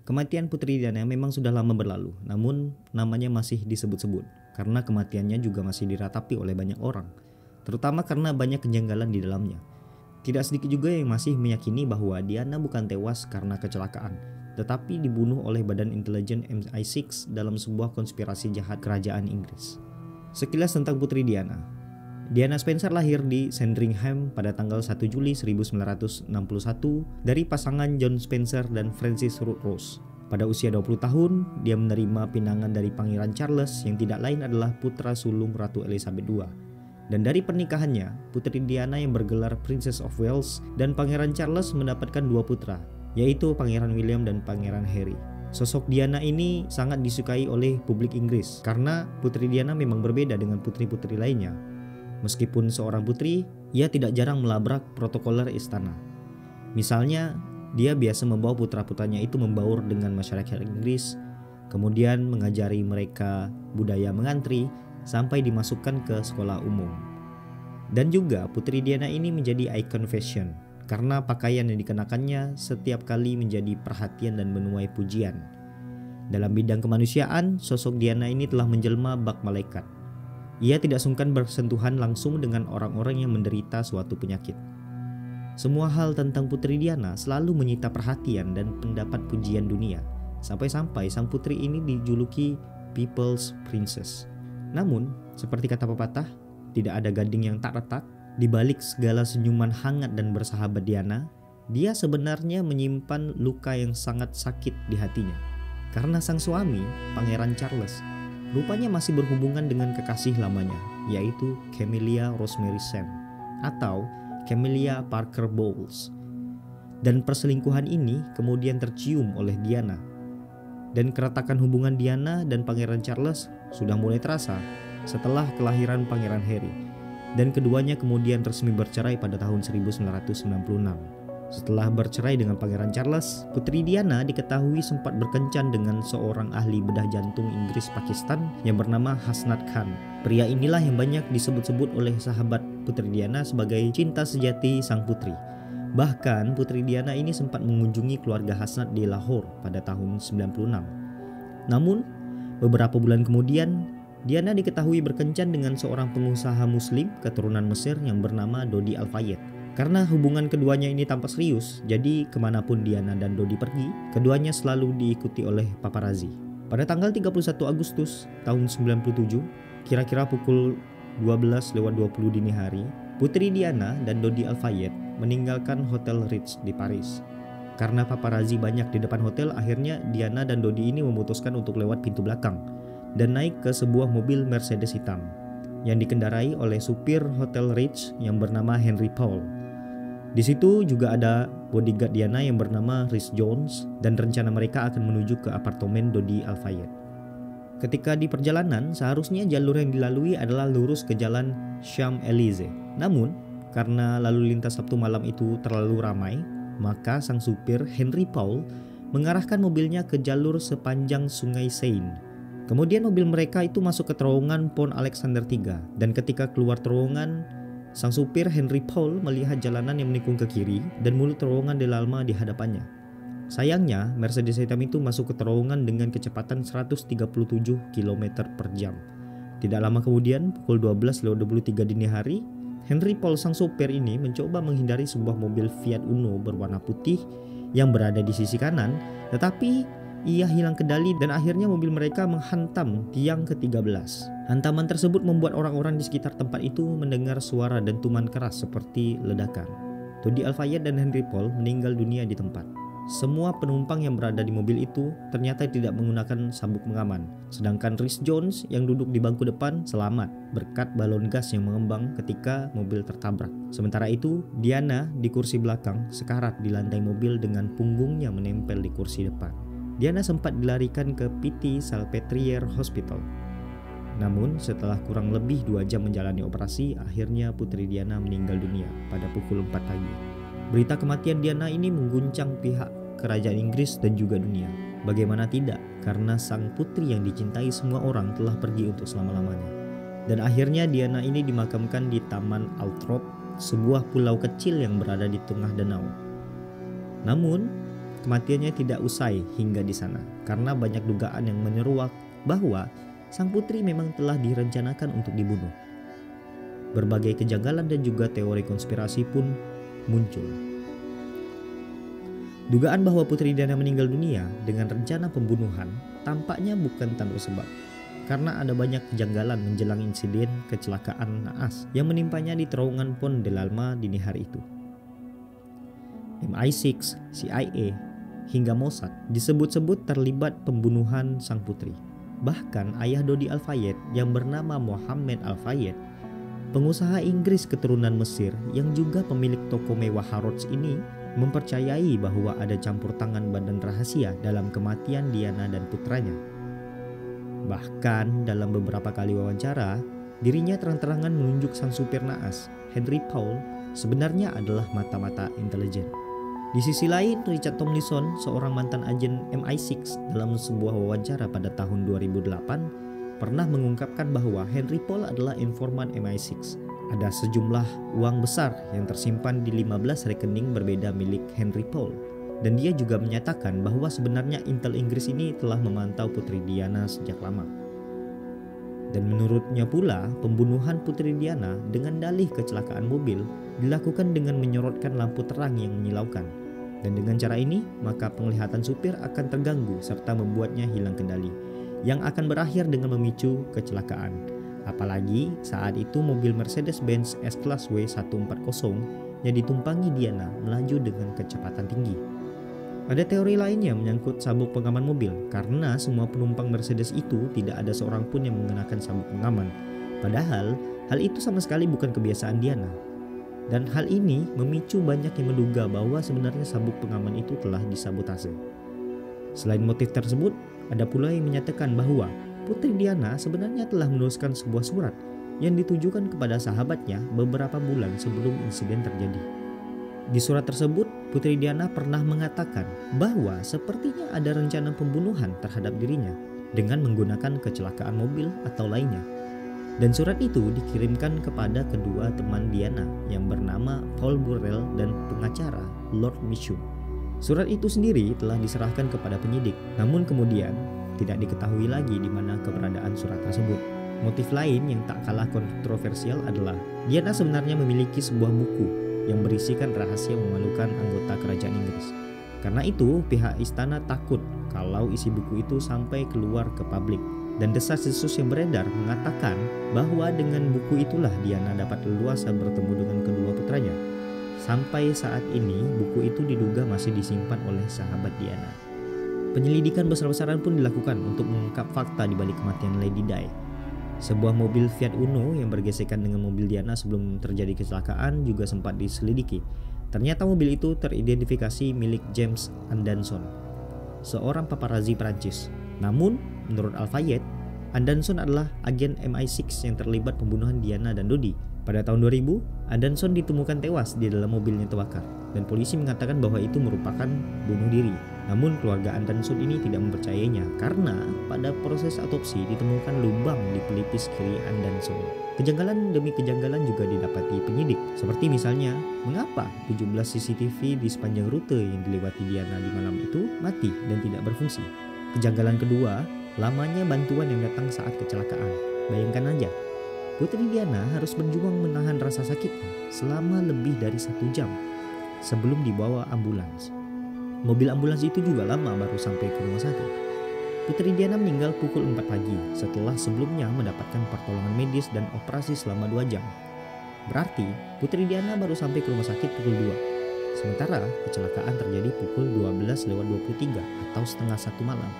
Kematian Putri Diana memang sudah lama berlalu, namun namanya masih disebut-sebut karena kematiannya juga masih diratapi oleh banyak orang, terutama karena banyak kejanggalan di dalamnya. Tidak sedikit juga yang masih meyakini bahwa Diana bukan tewas karena kecelakaan, tetapi dibunuh oleh Badan Intelijen MI6 dalam sebuah konspirasi jahat kerajaan Inggris. Sekilas tentang Putri Diana. Diana Spencer lahir di Sandringham pada tanggal 1 Juli 1961 dari pasangan John Spencer dan Frances Ruth Rose. Pada usia 20 tahun, dia menerima pinangan dari Pangeran Charles yang tidak lain adalah putra sulung Ratu Elizabeth II. Dan dari pernikahannya, Putri Diana yang bergelar Princess of Wales dan Pangeran Charles mendapatkan 2 putra, yaitu Pangeran William dan Pangeran Harry. Sosok Diana ini sangat disukai oleh publik Inggris karena Putri Diana memang berbeda dengan putri-putri lainnya. Meskipun seorang putri, ia tidak jarang melabrak protokoler istana. Misalnya, dia biasa membawa putra-putranya itu membaur dengan masyarakat Inggris, kemudian mengajari mereka budaya mengantri sampai dimasukkan ke sekolah umum. Dan juga Putri Diana ini menjadi ikon fashion karena pakaian yang dikenakannya setiap kali menjadi perhatian dan menuai pujian. Dalam bidang kemanusiaan, sosok Diana ini telah menjelma bak malaikat. Ia tidak sungkan bersentuhan langsung dengan orang-orang yang menderita suatu penyakit. Semua hal tentang Putri Diana selalu menyita perhatian dan mendapat pujian dunia, sampai-sampai sang putri ini dijuluki People's Princess. Namun, seperti kata pepatah, tidak ada gading yang tak retak. Di balik segala senyuman hangat dan bersahabat Diana, dia sebenarnya menyimpan luka yang sangat sakit di hatinya. Karena sang suami, Pangeran Charles, rupanya masih berhubungan dengan kekasih lamanya, yaitu Camilla Rosemary Sand atau Camilla Parker Bowles. Dan perselingkuhan ini kemudian tercium oleh Diana. Dan keretakan hubungan Diana dan Pangeran Charles sudah mulai terasa setelah kelahiran Pangeran Harry. Dan keduanya kemudian resmi bercerai pada tahun 1996. Setelah bercerai dengan Pangeran Charles, Putri Diana diketahui sempat berkencan dengan seorang ahli bedah jantung Inggris Pakistan yang bernama Hasnat Khan. Pria inilah yang banyak disebut-sebut oleh sahabat Putri Diana sebagai cinta sejati sang putri. Bahkan Putri Diana ini sempat mengunjungi keluarga Hasnat di Lahore pada tahun 96. Namun, beberapa bulan kemudian, Diana diketahui berkencan dengan seorang pengusaha muslim keturunan Mesir yang bernama Dodi Al-Fayed. Karena hubungan keduanya ini tampak serius, jadi kemanapun Diana dan Dodi pergi, keduanya selalu diikuti oleh paparazzi. Pada tanggal 31 Agustus tahun 97, kira-kira pukul 12:20 dini hari, Putri Diana dan Dodi Al-Fayed meninggalkan Hotel Ritz di Paris. Karena paparazzi banyak di depan hotel, akhirnya Diana dan Dodi ini memutuskan untuk lewat pintu belakang dan naik ke sebuah mobil Mercedes hitam yang dikendarai oleh supir Hotel Ritz yang bernama Henry Paul. Di situ juga ada bodyguard Diana yang bernama Rhys Jones dan rencana mereka akan menuju ke apartemen Dodi Al-Fayed. Ketika di perjalanan, seharusnya jalur yang dilalui adalah lurus ke jalan Champs-Élysées. Namun, karena lalu lintas Sabtu malam itu terlalu ramai, maka sang supir Henry Paul mengarahkan mobilnya ke jalur sepanjang Sungai Seine. Kemudian mobil mereka itu masuk ke terowongan Pont Alexander III, dan ketika keluar terowongan, sang supir Henry Paul melihat jalanan yang menikung ke kiri dan mulut terowongan Delalma di hadapannya. Sayangnya, Mercedes hitam itu masuk ke terowongan dengan kecepatan 137 km per jam. Tidak lama kemudian, pukul 12:23 dini hari, Henry Paul sang supir ini mencoba menghindari sebuah mobil Fiat Uno berwarna putih yang berada di sisi kanan, tetapi ia hilang kendali dan akhirnya mobil mereka menghantam tiang ke-13. Hantaman tersebut membuat orang-orang di sekitar tempat itu mendengar suara dentuman keras seperti ledakan. Dodi Al-Fayed dan Henry Paul meninggal dunia di tempat. Semua penumpang yang berada di mobil itu ternyata tidak menggunakan sabuk pengaman. Sedangkan Rhys Jones yang duduk di bangku depan selamat berkat balon gas yang mengembang ketika mobil tertabrak. Sementara itu, Diana di kursi belakang sekarat di lantai mobil dengan punggungnya menempel di kursi depan. Diana sempat dilarikan ke PT Salpêtrière Hospital. Namun setelah kurang lebih 2 jam menjalani operasi, akhirnya Putri Diana meninggal dunia pada pukul 4 pagi. Berita kematian Diana ini mengguncang pihak kerajaan Inggris dan juga dunia. Bagaimana tidak, karena sang putri yang dicintai semua orang telah pergi untuk selama-lamanya. Dan akhirnya Diana ini dimakamkan di Taman Altrop, sebuah pulau kecil yang berada di tengah danau. Namun, kematiannya tidak usai hingga di sana karena banyak dugaan yang menyeruak bahwa sang putri memang telah direncanakan untuk dibunuh. Berbagai kejanggalan dan juga teori konspirasi pun muncul. Dugaan bahwa Putri Diana meninggal dunia dengan rencana pembunuhan tampaknya bukan tanpa sebab, karena ada banyak kejanggalan menjelang insiden kecelakaan naas yang menimpanya di terowongan Pont de l'Alma dini hari itu. MI6, CIA, hingga Mossad disebut-sebut terlibat pembunuhan sang putri. Bahkan ayah Dodi Al-Fayed yang bernama Mohammed Al-Fayed, pengusaha Inggris keturunan Mesir yang juga pemilik toko mewah Harrods ini, mempercayai bahwa ada campur tangan badan rahasia dalam kematian Diana dan putranya. Bahkan dalam beberapa kali wawancara, dirinya terang-terangan menunjuk sang supir naas, Henry Paul, sebenarnya adalah mata-mata intelijen. Di sisi lain, Richard Tomlinson, seorang mantan agen MI6, dalam sebuah wawancara pada tahun 2008, pernah mengungkapkan bahwa Henry Paul adalah informan MI6. Ada sejumlah uang besar yang tersimpan di 15 rekening berbeda milik Henry Paul. Dan dia juga menyatakan bahwa sebenarnya Intel Inggris ini telah memantau Putri Diana sejak lama. Dan menurutnya pula, pembunuhan Putri Diana dengan dalih kecelakaan mobil dilakukan dengan menyorotkan lampu terang yang menyilaukan. Dan dengan cara ini, maka penglihatan supir akan terganggu serta membuatnya hilang kendali, yang akan berakhir dengan memicu kecelakaan. Apalagi saat itu mobil Mercedes-Benz S-Class W140 yang ditumpangi Diana melaju dengan kecepatan tinggi. Ada teori lainnya menyangkut sabuk pengaman mobil, karena semua penumpang Mercedes itu tidak ada seorang pun yang mengenakan sabuk pengaman. Padahal hal itu sama sekali bukan kebiasaan Diana. Dan hal ini memicu banyak yang menduga bahwa sebenarnya sabuk pengaman itu telah disabotase. Selain motif tersebut, ada pula yang menyatakan bahwa Putri Diana sebenarnya telah menuliskan sebuah surat yang ditujukan kepada sahabatnya beberapa bulan sebelum insiden terjadi. Di surat tersebut, Putri Diana pernah mengatakan bahwa sepertinya ada rencana pembunuhan terhadap dirinya dengan menggunakan kecelakaan mobil atau lainnya. Dan surat itu dikirimkan kepada kedua teman Diana yang bernama Paul Burrell dan pengacara Lord Mitchum. Surat itu sendiri telah diserahkan kepada penyidik, namun kemudian tidak diketahui lagi di mana keberadaan surat tersebut. Motif lain yang tak kalah kontroversial adalah Diana sebenarnya memiliki sebuah buku yang berisikan rahasia memalukan anggota kerajaan Inggris. Karena itu, pihak istana takut kalau isi buku itu sampai keluar ke publik. Dan desas-desus yang beredar mengatakan bahwa dengan buku itulah Diana dapat leluasa bertemu dengan kedua putranya. Sampai saat ini, buku itu diduga masih disimpan oleh sahabat Diana. Penyelidikan besar-besaran pun dilakukan untuk mengungkap fakta di balik kematian Lady Di. Sebuah mobil Fiat Uno yang bergesekan dengan mobil Diana sebelum terjadi kecelakaan juga sempat diselidiki. Ternyata mobil itu teridentifikasi milik James Andanson, seorang paparazzi Prancis. Namun, menurut Al-Fayed, Andanson adalah agen MI6 yang terlibat pembunuhan Diana dan Dodi. Pada tahun 2000, Andanson ditemukan tewas di dalam mobilnya terbakar, dan polisi mengatakan bahwa itu merupakan bunuh diri. Namun keluarga Andanson ini tidak mempercayainya karena pada proses autopsi ditemukan lubang di pelipis kiri Andanson. Kejanggalan demi kejanggalan juga didapati penyidik, seperti misalnya mengapa 17 CCTV di sepanjang rute yang dilewati Diana di malam itu mati dan tidak berfungsi. Kejanggalan kedua, lamanya bantuan yang datang saat kecelakaan. Bayangkan aja, Putri Diana harus berjuang menahan rasa sakitnya selama lebih dari 1 jam sebelum dibawa ambulans. Mobil ambulans itu juga lama baru sampai ke rumah sakit. Putri Diana meninggal pukul 4 pagi setelah sebelumnya mendapatkan pertolongan medis dan operasi selama 2 jam. Berarti Putri Diana baru sampai ke rumah sakit pukul 2. Sementara kecelakaan terjadi pukul 12:23 atau setengah 1 malam.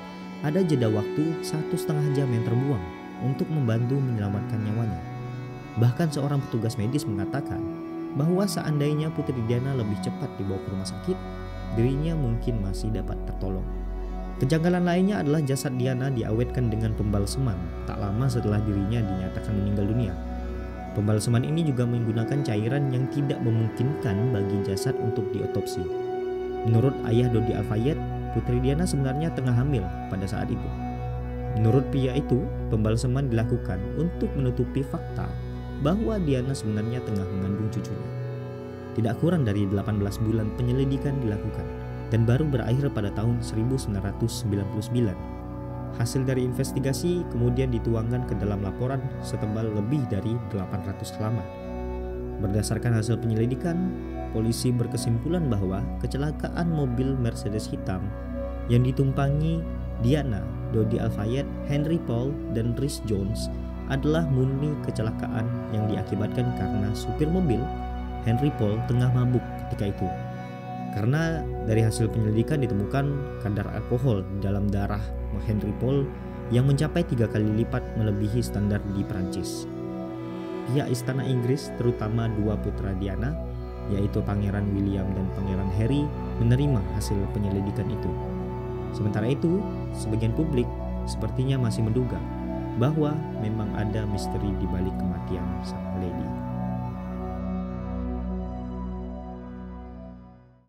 Ada jeda waktu 1,5 jam yang terbuang untuk membantu menyelamatkan nyawanya. Bahkan seorang petugas medis mengatakan bahwa seandainya Putri Diana lebih cepat dibawa ke rumah sakit, dirinya mungkin masih dapat tertolong. Kejanggalan lainnya adalah jasad Diana diawetkan dengan pembalseman tak lama setelah dirinya dinyatakan meninggal dunia. Pembalseman ini juga menggunakan cairan yang tidak memungkinkan bagi jasad untuk diotopsi. Menurut ayah Dodi Al-Fayed, Putri Diana sebenarnya tengah hamil pada saat itu. Menurut pria itu, pembalseman dilakukan untuk menutupi fakta bahwa Diana sebenarnya tengah mengandung cucunya. Tidak kurang dari 18 bulan penyelidikan dilakukan. dan baru berakhir pada tahun 1999. Hasil dari investigasi kemudian dituangkan ke dalam laporan setebal lebih dari 800 halaman. Berdasarkan hasil penyelidikan, polisi berkesimpulan bahwa kecelakaan mobil Mercedes hitam yang ditumpangi Diana, Dodi Al-Fayed, Henry Paul, dan Rhys Jones adalah murni kecelakaan yang diakibatkan karena supir mobil, Henry Paul, tengah mabuk ketika itu. Karena dari hasil penyelidikan ditemukan kadar alkohol dalam darah Henry Paul yang mencapai 3 kali lipat melebihi standar di Prancis. Pihak istana Inggris, terutama dua putra Diana, yaitu Pangeran William dan Pangeran Harry, menerima hasil penyelidikan itu. Sementara itu, sebagian publik sepertinya masih menduga bahwa memang ada misteri di balik kematian sang lady.